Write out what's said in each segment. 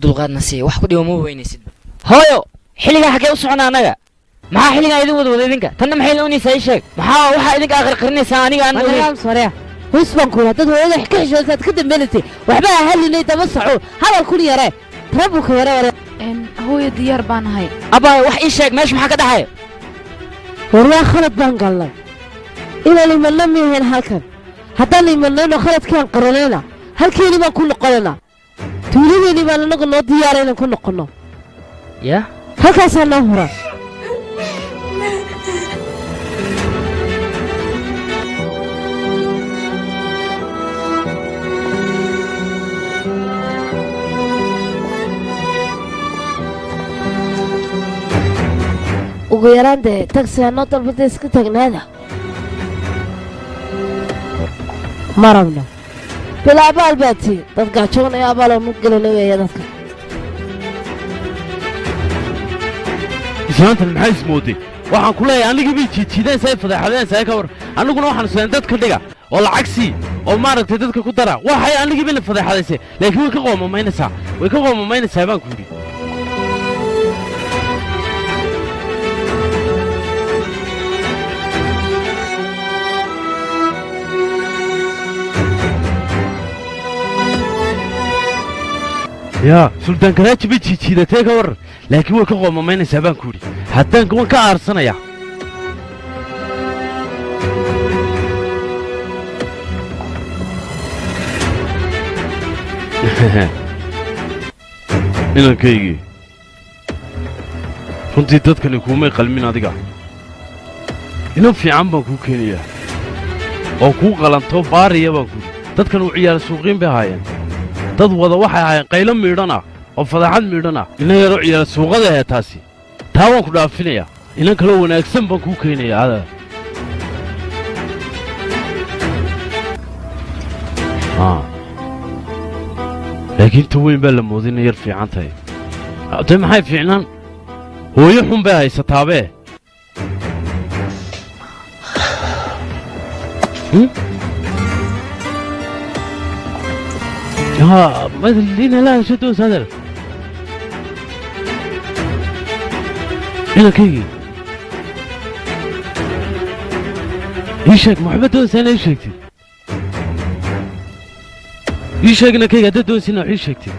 dulqaadna sii wax ku dhibo ma weynaysid hooyo xilliga xagee u socona anaga maxaa xilliga idin wada idinka tanna maxay loonaysaa ii sheeg maxaa waxa idinka aqarqarinaysaa aniga aan ogeyn sariya husban kula dad hooyada ka xishoosaad ka dambeelatay waxba halinay daba saco hadal kun yare trabuka yare hooyo diyaar baan ahay abaa wax ii sheeg meesha maxaa ka dhaxay waryaa khalad baan galnay inaan imanno miyahayn halkan haddaan imanayno khaladkaan qaranayna halkeeni baan ku noqonayna tuuladeeni baan anagu noo diyaara inaan ku noqonno ya halkaasaa noo huran ugu yaraan dee tagsiga noo dalbada iska taagnaada ma rabno bilaa abaal baa tii dad gaajoonaya abaaloo mudgelana weeya dadka islaantan maxay ismooday waxaan ku leeyahay anigii bay jiidjiideen say fadeexadeen say ka war annaguna waxaan isleen dadka dhiga oo lacag sii oo maaragtay dadka ku dara waxay anigii bayna fadeexadaysay laakiin way ka qoomamaynaysaa baan ku yidhi yaa suldaan garaaji bay jiijiidatee ka warar laakiin way ka qoomamaynaysaa baan ku yidhi haddaan waan ka aarsanayaa inankaygii runtii dadkani kuumay qalmin adiga inan fiican baan kuu keenayaa oo kuu qalantoo baariya baan ku yidhi dadkan u ciyaara suuqiin bay ahaayeen dad wada waxay ahaayeen qaylo miidhan ah oo fadaxad miidhan ah inan yaroo ciyaara suuqada ahe taasi taa waan ku dhaafinayaa inan kaloo wanaagsan baan kuu keenayaa adaa laakiin ta weyn baa la mooday inay yar fiican tahay de maxay fiicnaan hooyo xun bay haysataabee لينا لا شدوس هذا هنا كي يشك محبة دوس أنا يشكتي يشكنا كي قد دوس هنا يشكتي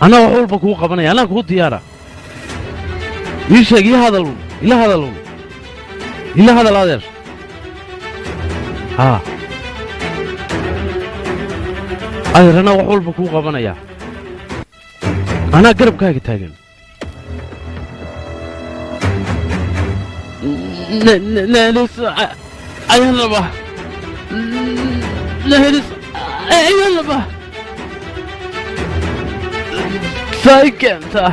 أنا وحول بكو قبني أنا كو ديارة يشك إلى هذا اللون إلى هذا اللون إلى هذا الأدر أنا وحول بكو قبني أنا قرب كاي تاجن لسه أيها الله لسه أيها الله سايكنت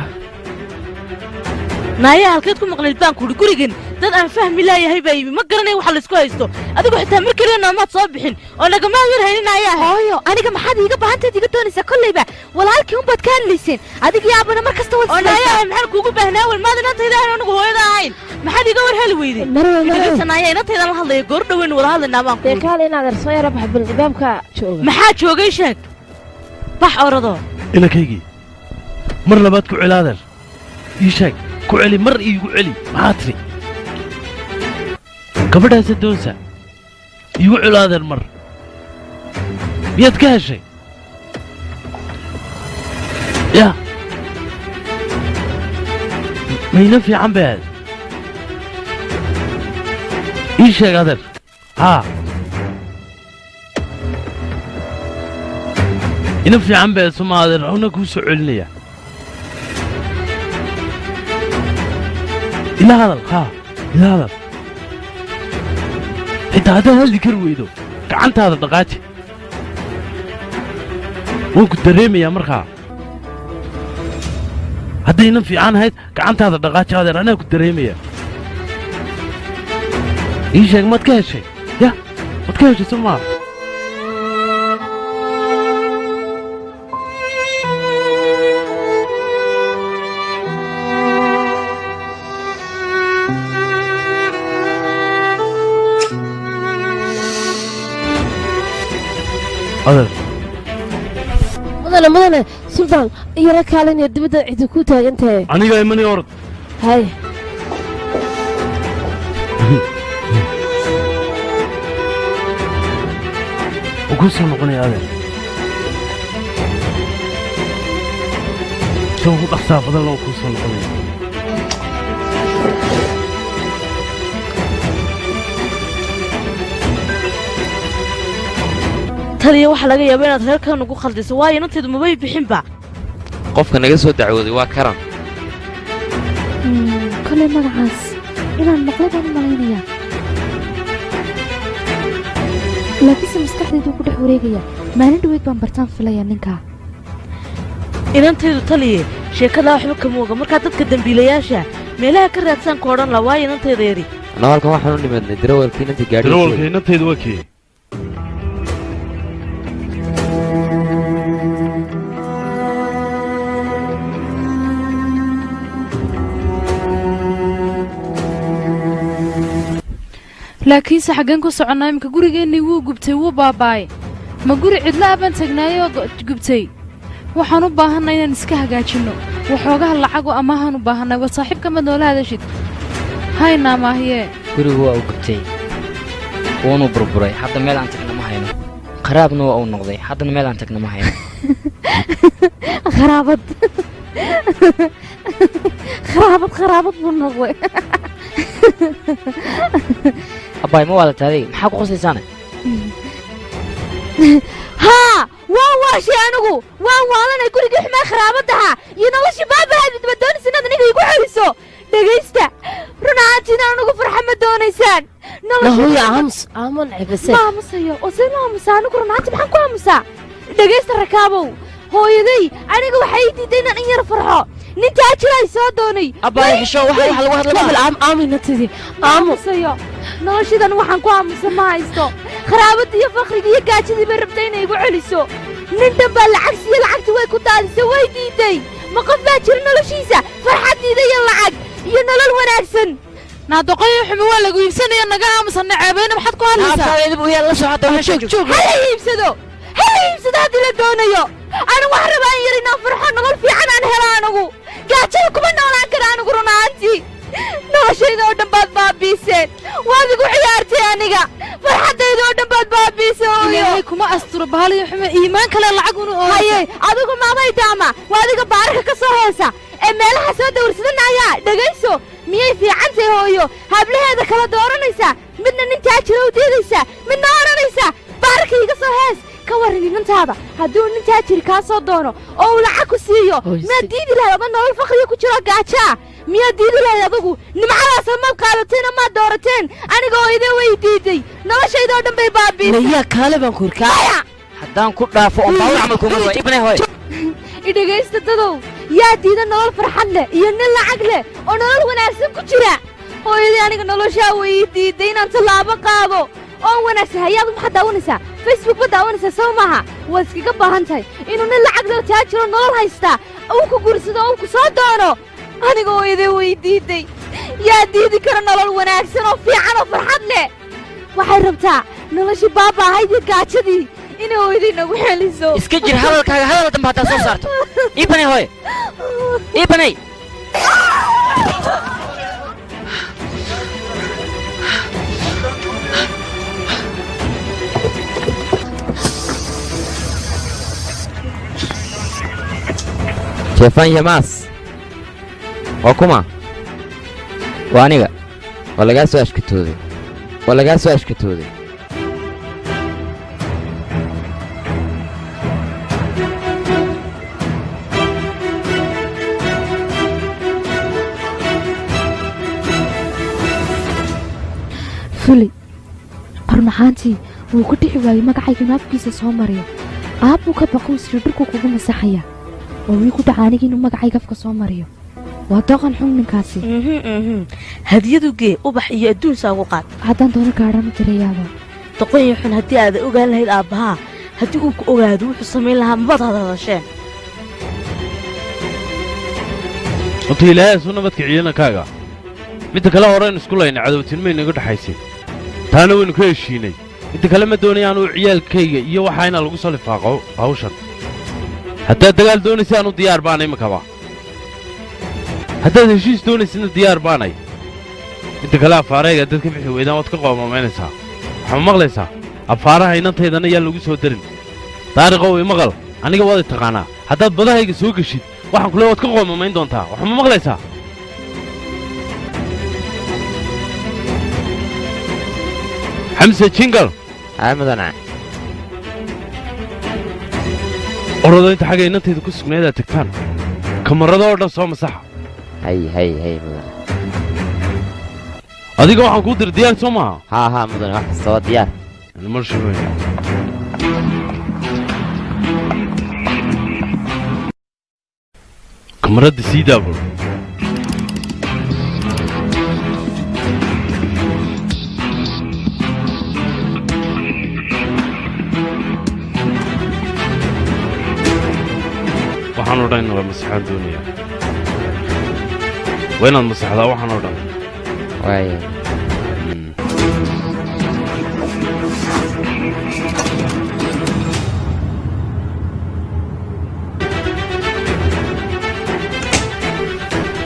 نايا halkeed ku maqnayd baan ku gurigan dad aan fahmi laayahay bay ma garanay waxa la isku haysto adigu xitaa markaleena ma soo bixin oo naga ma yar haynaaya hooyo aniga maxaad iiga baahantayd iga doonaysaa kullayba walaalkii un baad kaan liiseen adiga yaabana mar kasta wad naaya maxaan kuugu baahnaa wal maadina tayda anagu hooyada ahayn maxaad iga war heli weyday idiga sanaaya ina tayda la hadlay goor dhaweyn wada hadlaynaa baan ku kaal inaad arso yara baxbal ibaabka jooga maxaa joogay sheeg bax orado ina kaygi mar labaad ku cilaadar ii sheeg ku celi mar iigu celi maxaa tiri gabadhaasa doonsa iigu cilaadar mar miyaad ka heshay ya mayna fiican bay ahayd ii sheeg adeer haa ina fiican bay ahayd suma adeer hawna kuu soo celinaya إلى هذا ها إلى هذا أنت هذا اللي كرويدو كعنت هذا دقاتي وكنت ريمي يا مرخا هذا ينفي عن هيد كعنت هذا دقاتي هذا أنا كنت ريمي إيش ما تكهشي يا ما تكهشي سمع مدن suldaan yara kaalin iyo dibadda cidi ku taagantahay aniga imani orod hay ku soo noqonaya adeer soo ku dhaqsaa badan loo ku soo noqonaya taliya waxa laga yaabaa inaad reerkan ugu khaldiso waayo inanteedu mabay bixinba qofka naga soo dacwooday waa karan kolay magacaas inaan maqlay baan u malaynayaa laakiinse maskaxdaydu ku dhex wareegaya maalin dhaweyd baan bartaan filaya ninkaa inanteedu taliye sheekadaa waxba kama oga markaa dadka dembiilayaasha meelaha ka raadsan ka odhan la waayo inanteeda yari anaa halkan waxaan u nimadnay darawalkii inantii gaadhi darawalka inanteedu waa kii laakiinse xaggeen ku soconnaa imika gurigeennii wuu gubtay wuu baaba'ay ma guri cidla abaan tagnaayoo gubtay waxaan u baahannay inaan iska hagaajinno waxoogaha lacago amaahaan u baahannay war saaxiibka mad noola hadashid haynaa maahiyee gurigu waa u gubtay wuunuu burburay hadda meel aan tagna ma hayno qaraabna waa uu noqday haddana meel aan tagna ma hayno kharaabad kharaabad buu noqday abbaay ma waalata adiga maxaa ku qoslaysaane haa waan waashay anigu waan waalanay gurigii xumaa kharaabadaha iyo noloshii baabahaadid ma doonaysa inaad aniga igu celiso dhegaysta run ahaantiina anigu farxa ma doonaysaan nahuya aaman cibase ma aamusayo oo see ma aamusaa anigu run ahaanti maxaan ku aamusaa dhegaysta rakaabow hooyaday aniga waxay ii diiday inaan in yar farxo nintaa jiray soo doonay abbaay xisho waxa lagu hadlaa aaminatidii aamusayo noloshidan waxaan ku aamusa ma haysto kharaabadii iyo fakhrigii iyo gaajadii bay rabtay inay igu celiso nin dhan baa lacagsiiyo lacagtii way ku daadisay way diiday ma qof baa jira noloshiisa farxaddiida iyo lacag iyo nolol wanaagsan naadoqoyo xumi waa lagu iibsanaya naga aamusanna ceebayna maxaad ku hadlaysaa hala iibsado haddii la doonayo ana wax rabaa in yar inaan farxo nolol fiican aan helo anigu gaajada kuma noolaan kara anigu run ahaantii noloshayda oo dhan baad baabiiseen waad igu ciyaartay aniga farxaddayda oo dhan baad baabiisay ilaahay kuma asturo bahaliyo xume iimaan kale lacag unu haye adigu maamay daama waa adiga baararka ka soo heesa ee meelaha soo dawrsadanayaa dhegayso miyay fiicantahay hooyo hablaheeda kala dooranaysaa midna nintaa jira u diidaysaa midna odhanaysaa baararka iga soo hees ka warran inantaada hadduu nintaa jiri kaa soo doono oo uu lacag ku siiyo miyaad diidi lahayd ada nolol fakriya ku jiro gaajaa miyaad diidi lahayd adigu nimcadaasa maad qaadatayna maad doorateen aniga oo idin way diiday noloshayda oo dhan bay baabiisay nayaa kaale baan ku irkaaya haddaan ku dhaafo oo baawur camal kuma waa ibnay hooy idhegaysta dadow yaa diida nolol farxad leh iyo nin lacag leh oo nolol wanaagsan ku jira hooyadii aniga noloshaa way ii diiday inaan tallaabo qaado oo wanaagsan hayaadu maxaad daawanaysaa facebook ma daawanaysaa soo maaha waad iskaga baahan tahay inuu nin lacag leh taa jiro nolol haystaa uu ku guursado oo uu ku soo doono aniga hooyadii way diiday yaa diidi kara nolol wanaagsan oo fiican oo farxad leh waxay rabtaa noloshii baaba ahayd iyo gaajadii inay hooyadii nagu xeliso iska jir hadalkaaga hadal dambe haddaad soo saarto iibanay hooy iibanay jeefan yamaas waa kuma waa aniga waa lagaa soo ashkatooday fuli barmaxaantii wuu ku dhixi waayey magacayga maafkiisa soo mariyo aabbuu ka baqow siri dhirku kugu masaxaya oo wii ku dhaca anigi inuu magacayga afka soo mariyo waa doqon xun ninkaasi hadiyadu gee ubax iyo adduunsaa ugu qaad haddaan doono gaadhama dirayaaba doqonya xun haddii aada ogaan lahayd aabbahaa haddii uu ku ogaado wuxuu samayn lahaa mabaad hadasheen horta ilaahay suu nabadka ciidankaaga midda kale horeen isku layna cadowtinimay naga dhaxaysay taana waynu ka heshiinay midda kale ma doonaya anuu ciyaalkayga iyo waxaa inaa lagu soo lifaaqo hawshan haddaad dagaal doonaysa anu diyaar baanay imakaba haddaad heshiis doonaysana diyaar baanay inta kale afaarayga dad ka bixi weydaan waad ka qoomamaynaysaa waxaa maqlaysaa afaaraha inantaydana yaa lagu soo darin daariqow imaqal aniga waad i taqaanaa haddaad badahayga soo geshid waxaan kule waad ka qoomamayn doontaa waxaa ma maqlaysaa xamse jingal haa mudana orado inta xagga inantayda ku sugnayd aad tagtaan kamarrada oo dhan soo masaxa hay mudana adiga waxaan kuu dir diyaar soo maaha haa mudana wax kasta waa diyaar mar shubay kamarradda sii daabul waxaan oo dhan in la masaxaan doonayaa waa inaad masaxdaa waxaan oo dhan waaya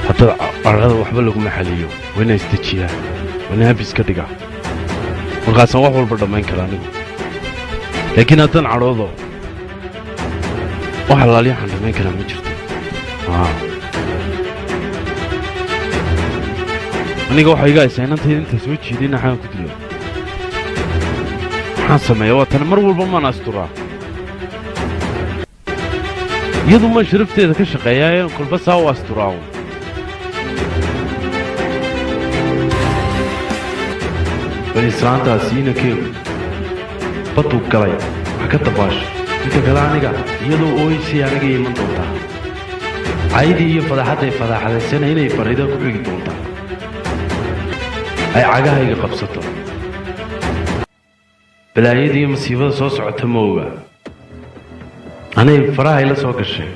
haddaba carrada waxba laguma xaliyo waa inaa isdejiyaa waa ina habis ka dhigaa markaasaan wax walba dhammayn kara anigu laakiin haddaan cadhoodo wax alaaliyaxaan dhammayn karaa ma jirto aniga waxaa iga haysaa inantayda intaa soo jiiday naxaan ku dilo maxaan sameeya waa tani mar walba maan asturaa iyadu maan sharafteeda ka shaqeeyaa ee kolba saa u asturaa bal islaantaasi inankeedu badduu galay wax ka dabaasho inta kale aniga iyadoo ooysay aniga iman doontaa caydii iyo fadaxadday fadaaxadaysana inay barida ku xigi doontaa ay cagahayga qabsato balaayada iyo masiibada soo socota ma oga anay farahay la soo gashay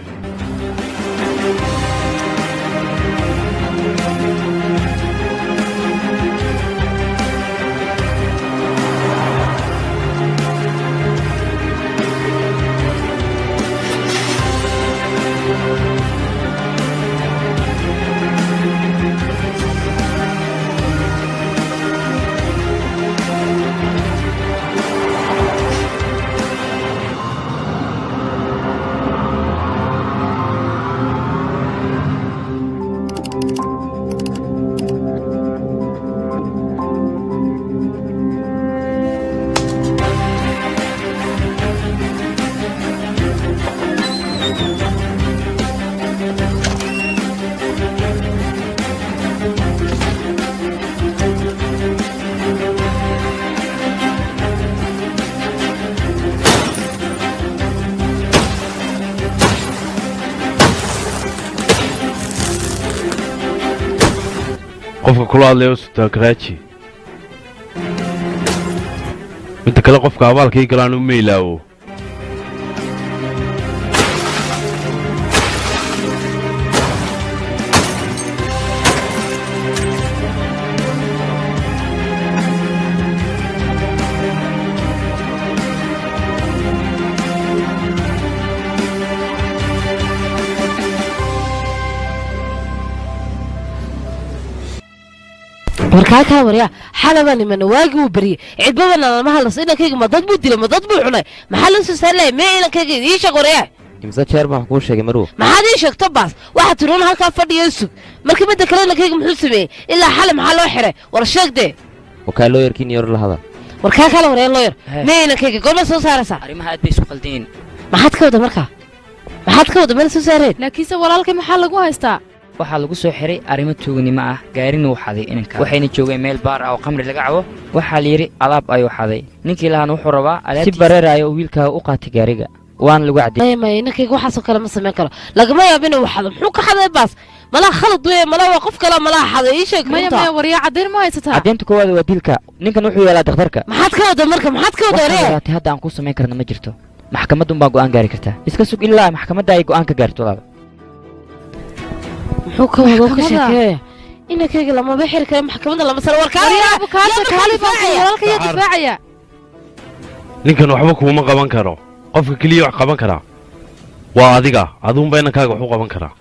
qofka kula hadlaya sultaan karaaji inta kale qofka abaalka ii galaan u meylaawo warkaakaa waryaa xalaba nimana waagii uu baryey cidbabana lama hadlas inankayga ma dad buu dilay ma dad buu cunay maxaa loo soo saarlaya mee inankayga ii sheeg waryaa imse jeer baan kuu sheegay maruu maxaad ii sheegto baas waxaad tiruun halkaa fadhiyo sug marka midda kale inankayga muxuu sameeyey ilaa xale maxaa loo xiray war sheeg dee wakaa looyarkiin yor la hadal warkaa kala waryaa looyar mee inankayga goorma soo saaraysaa arrimaha aad bay isku qaldiin maxaad ka wada markaa maxaad ka wada meel soo saareen laakiinse walaalkay maxaa lagu haystaa waxaa lagu soo xiray arrimo tuugnimo ah gaarina uu xaday inanka waxayna joogeen meel baar ah oo qamri laga cabo waxaa la yidhi alaab ayuu xaday ninkii lahaana wuxuu rabaa si bareeraayo oo wiilkaaga u qaatay gaariga waana lagu caddeeyey maya inankayga waxaasoo kale ma samayn karo lagama yaabo inuu xado muxuu ka xaday baas malaa khalad weye malaa waa qof kale malaa xaday ii sheeg maya waryaa caddayn ma haysataa caddeynta koowaada waa dilka ninkan wuxuu yeelaa dakhtarka maxaad ka wada marka maxaad ka wada waree waxaati hadda aan ku samayn karna ma jirto maxkamadun baa go'aan gaari kartaa iska sug ilaa maxkamadda ay go'aan ka gaarto walaal muxuu ka wado ka sheekeeya inankayga lamaba xiri kara maxkamadda lama saro walaalkaya difaacaya ninkan waxba kuuma qaban karo qofka keliya wax qaban karaa waa adiga aduunba inankaaga wax u qaban karaa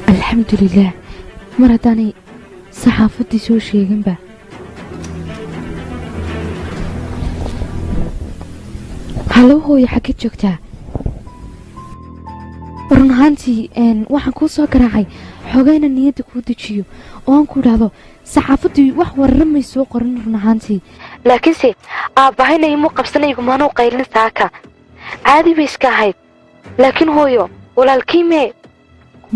الحمد لله مرتاني صحافتي سو شيغن با هلو هوي حكيت جوجتا run ahaantii waxaan kuu soo garaacay xoogayna niyadda kuu dejiyo oo aan ku dhahdo saxaafaddii wax warramay soo qoran run ahaantii laakiinse aabbahayna imuu qabsanaygu maanuu qaylin saaka caadi bay iska ahayd laakiin hooyo walaalkiimee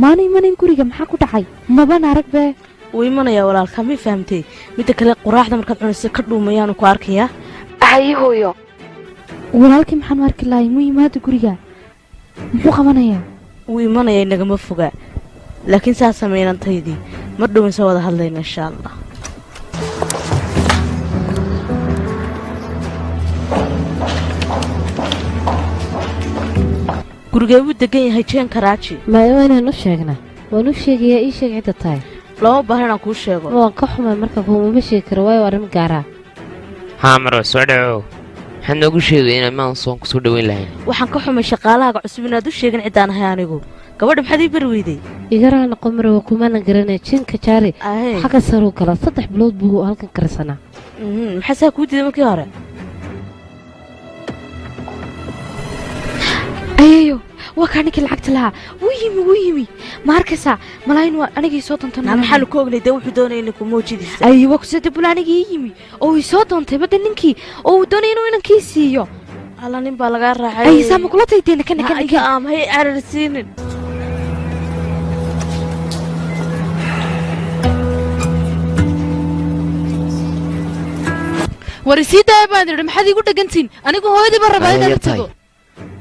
maana imanayn guriga maxaa ku dhacay maban arag bee wuu imanayaa walaalkaa ma fahamtay midda kale quraacda markaad cunaysa ka dhuumayaanu ku arkayaa haye hooyo walaalkii maxaan u arki lahay muu yimaada guriga muxuu qabanayaa wuu imanayaa inagama fogaa laakiin saa samaynantaydii mar dhowan soo wada hadlayna insha allah gurigee wuu degan yahay jeen karaaji maya waynaan u sheegnaa waan u sheegayaa ii sheeg cidda tahay looma baahan inaan kuu sheego waan ka xumay marka kuumama sheegi karo waayo arrin gaaraa haa marwa soo dhawow waxaad noogu sheegay inaan maan soon ku soo dhoweyn lahayn waxaan ka xumay shaqaalahaaga cusub inaad u sheegin ciddaan ahay anigu gabadha maxaad ii bari weyday igaraa noqon marwa kumaanan garanaya jinka jaari xagga saruu kala 3 bilood buu halkan karsanaa maxaa saa kuu diiday markii hore ayeeyo waa kaa ninkii lacagta lahaa wuu yimi ma arkaysaa malaayin waa anigii soo doonta maxaanu ka ognay dee wuxuu doonaya ninku mawjidiisa ay waa kusoo dabul anigii yimi oo ii soo doontay badda ninkii oo uu doonaya inuu inankii siiyo alla nin baa lagaa raacay ay saa ma kula tagtay ninka aamhay cararsiinin warisiidaa baan idhi maxaad iigu dhagantiin anigu hooyadii baan rabaa inaan tago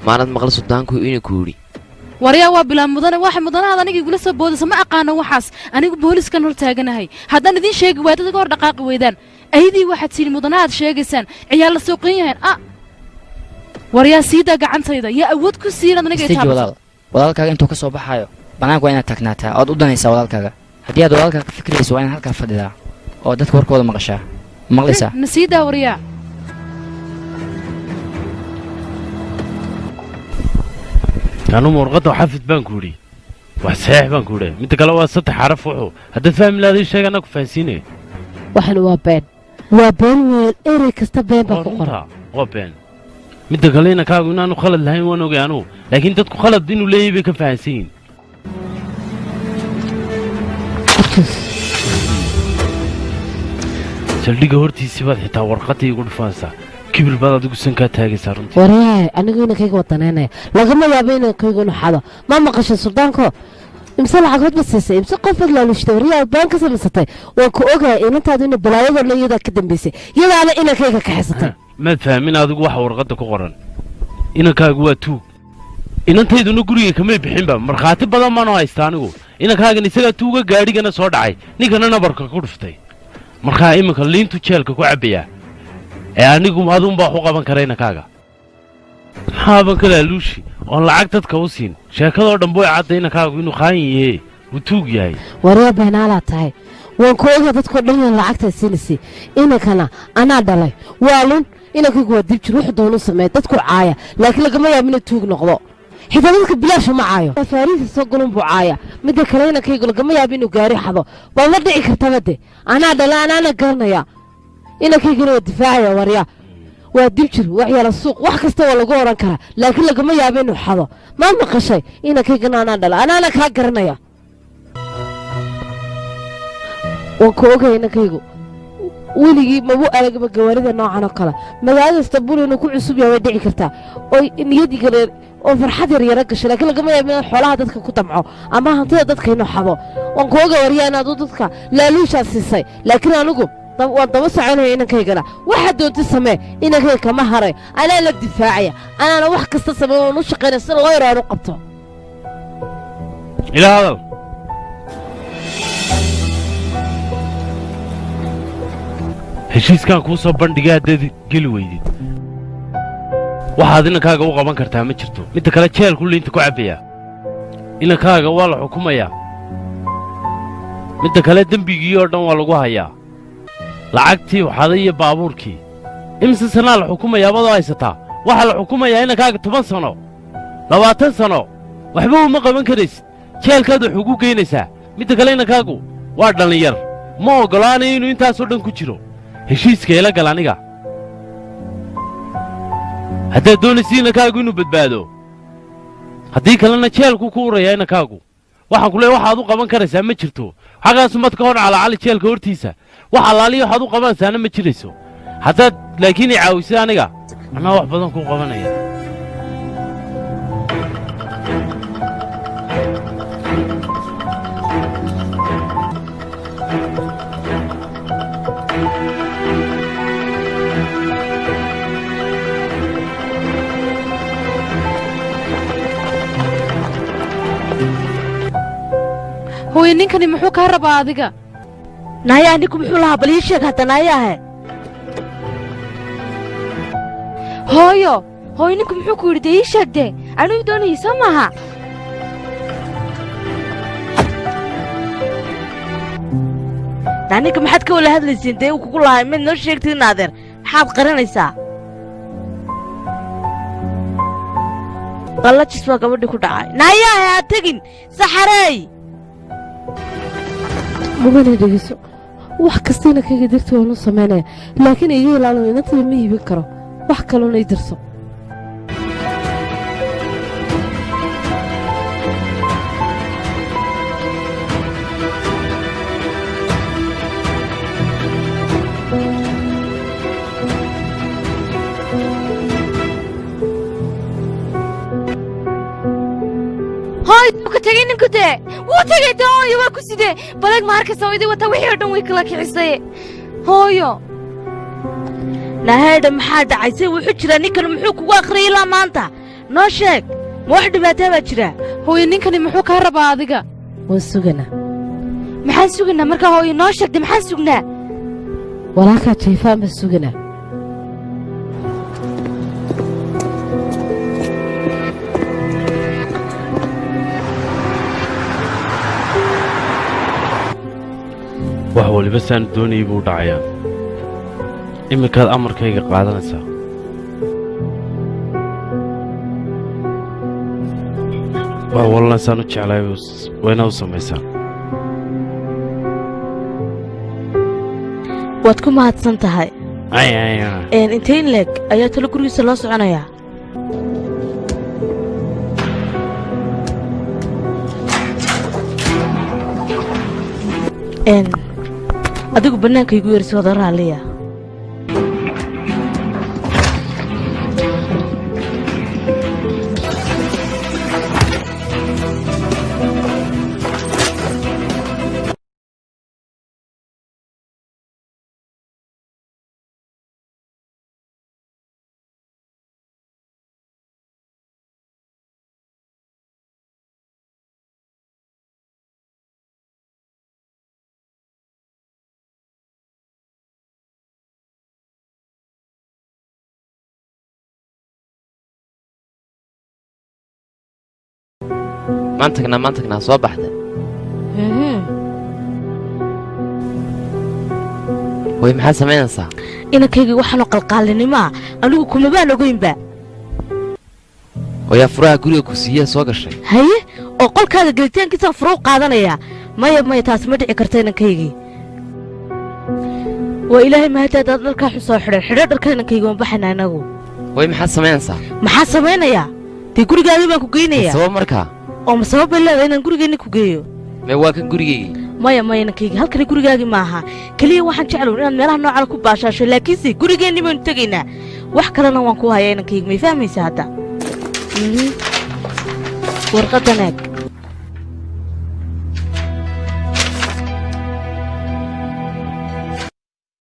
maanad maqal suldaanku inuu ku yidhi waryaa waa bilaab mudane waxa mudanahaad aniga igula soo boodaysa ma aqaano waxaas anigu booliskan hor taaganahay haddaan idiin sheegi waay dad iga hor dhaqaaqi weydaan ayadii waxaad tihi mudanahaad sheegaysaan ciyaal la sooqan yahayn waryaa siidaa gacantayda yaa awood ku siinaad aniga walaal walaalkaaga intuu ka soo baxaayo banaanka waa inaad taagnaataa ood u danaysaa walaalkaaga haddii aad walaalkaaga ka fikirayso waa inaad halkaa fadhidaa oo dadka warkooda maqashaa maqlaysaa nasiidaa waryaa anuma warqadda xafid baan ku idhi wax saxiix baan ku idhi midda kale waa 3 xaraf wuxuu haddaad fahmi lahayd ii sheeg anaa ku fahansiinaya waxan waa been weel erey kasta been baa ku qoran waa been midda kale inankaagu inaanu khalad lahayn waan ogay anugu laakiin dadku khalad inuu leeyahay bay ka fahansan yihin saldhigga hortiisii baad xitaa warqaddii igu dhufaansaa kibir baad adigu sankaa taagaysaa runtii waryahay anigu inankayga wadaneynaya lagama yaabo inankaygu inu xado ma maqashay suldaanko imse lacagood ba siisay imse qofaad laalushtay waryaa baan ka samaysatay waan ku ogahay inantaadu ina balaayadoo dhan iyadaa ka dambaysay iyadaana inankayga ka xisatay maad fahmin adigu waxa warqadda ku qoran inankaagu waa tuug inantayduna guriga kamay bixinba markhaati badan baanu haysta anigu inankaagan isagaa tuuga gaadhigana soo dhacay ninkana nabarka ku dhuftay markaa iminka liintu jeelka ku cabbayaa ee anigu aduunbaa wax u qaban kara inankaaga maxaaban ka laaluushi oon lacag dadka u siin sheekadoo dhan buu cadda inankaagu inuu qaayin yahe uu tuug yahay waryaa beenaalaa tahay waan ku ogaa dadkao dhan in lacagtaa siinaysay inankana anaa dhalay waa lun inankaygu waa dib jir wuxuu doonuu sameeya dadku caaya laakiin lagama yaabo inuu tuug noqdo xitaa dadka bilaasha ma caayo faariisa soo galun buu caaya midda kale inankaygu lagama yaabo inuu gaari xado waa ma dhici kartaba de anaa dhalay anaana garanaya inankaygana waa difaacaya waryaa waa dib jir waxyaala suuq wax kasta waa lagu odhan karaa laakiin lagama yaabo inuu xado ma maqashay inankaygana anaa dhalay anaana kaa garanaya waan ku ogaya inankaygu weligii mabu aragba gawaarida noocan oo kale magaalada istanbul inuu ku cusub yahay way dhici kartaa oo niyadii kale oo farxad yar yara gashay laakiin lagama yaabo inaad xoolaha dadka ku damco ama hantida dadka inuu xado waan ku oga waryaa inaad dadka laaluushaa siisay laakiin anigu waan daba soconaya inankaygana waxaad doonta samee inankayga kama haray anaa la difaacaya anaana wax kasta samey waan u shaqaynaya sida loo yaro aan u qabto إلى هذا heshiiskan kuu soo bandhigay haddaad geli weydid waxaad inankaaga u qaban kartaa ma jirto midda kale jeelku liinta ku cabbayaa inankaaga waa la xukumayaa midda kale dembigii oo dhan waa lagu hayaa lacagtii waxaday iyo baabuurkii imise sannaa la xukumayaa badoo haysataa waxaa la xukumayaa inankaaga 10 sano 20 sano waxba uma qaban karaysid jeelkaad wax ugu geynaysaa midda kale inankaagu waa dhallinyar ma oggolaanayo inuu intaasoo dhan ku jiro heshiiska ila gal aniga haddaad doonaysa inankaagu inuu badbaado haddii kalena jeelku ku uraya inankaagu waxaan ku leeyahay waxaad u qaban karaysaa ma jirto xagaasu mad ka hor calacali jeelka hortiisa wax allaaliya waxaad u qabanaysaana ma jirayso haddaad laakiin i caawisay aniga anaa wax badan kuu qabanaya hooyo ninkani muxuu kaa rabaa adiga naaya anigu muxuu lahaa bal ii sheeg hadda naayaahe hooyo ninku muxuu ku yidhi dee ii sheeg dee anuu doonayay soo maaha ninka maxaad ka wala hadlaysiin dee uu kugu lahay mid noo sheegtiin adeer maxaad qaranaysaa qallajis baa gabadhii ku dhacay naayaahe ha tegin saxareey mugana dhegeyso wax kastiina kaga dirta waanu samaynaya laakiin iga ilaalo inantada ma iibin karo wax kaloona i dirso ka tagay ninku dee wuu tagay dee hooyo waa ku sidee balag maarkasta hooyadii wata wixii oo dhan way kala kicisay hooyo naheedha maxaa dhacay se wuxuu jiraa ninkan muxuu kugu akhriyay ilaa maanta noo sheeg ma wax dhibaataa baa jira hooyo ninkani muxuu kaa rabaa adiga waan suganaa maxaan sugnaa markaa hooyo noo sheegtay maxaan sugnaa walaalkaa jiifaan baan suganaa wax waliba saan doonayay buu dhacayaa iminkaad amarkayga qaadanaysaa wax walna saan u jeclaay wayna u samaysaan waad ku mahadsan tahay intayn leeg ayaa talo gurigiisa loo soconayaa adigu bannaanka igu yeersi wada raalliya maantagnaa soo baxda way maxaad samaynaysaa inankayga waxaanoo qalqaalinimaa anigu kumabaan ogaynba wayaa furaha guriga ku siiyaa soo gashay haye oo qolkaada gelitaankiisaan fura u qaadanayaa maya taasi ma dhici karta inankaygii waa ilaahay mahadaadaad dharkaa xusoo xidho dharka inankayga waan baxaynaa inagu way maxaad samaynaysaa maxaa samaynayaa dee gurigaadii baan ku geynayaa sabab markaa oo ma sabab bay leedahay inaan gurigeenni ku geeyo mee waa kan gurigaygii maya inankayga halkani gurigaagii ma aha keliya waxaan jeclown inaad meelaha noocan ku baashaasho laakiinse gurigeenni baynu tegaynaa wax kalena waan ku hayaa inankayga may fahmaysaa hadda warqaddan eeg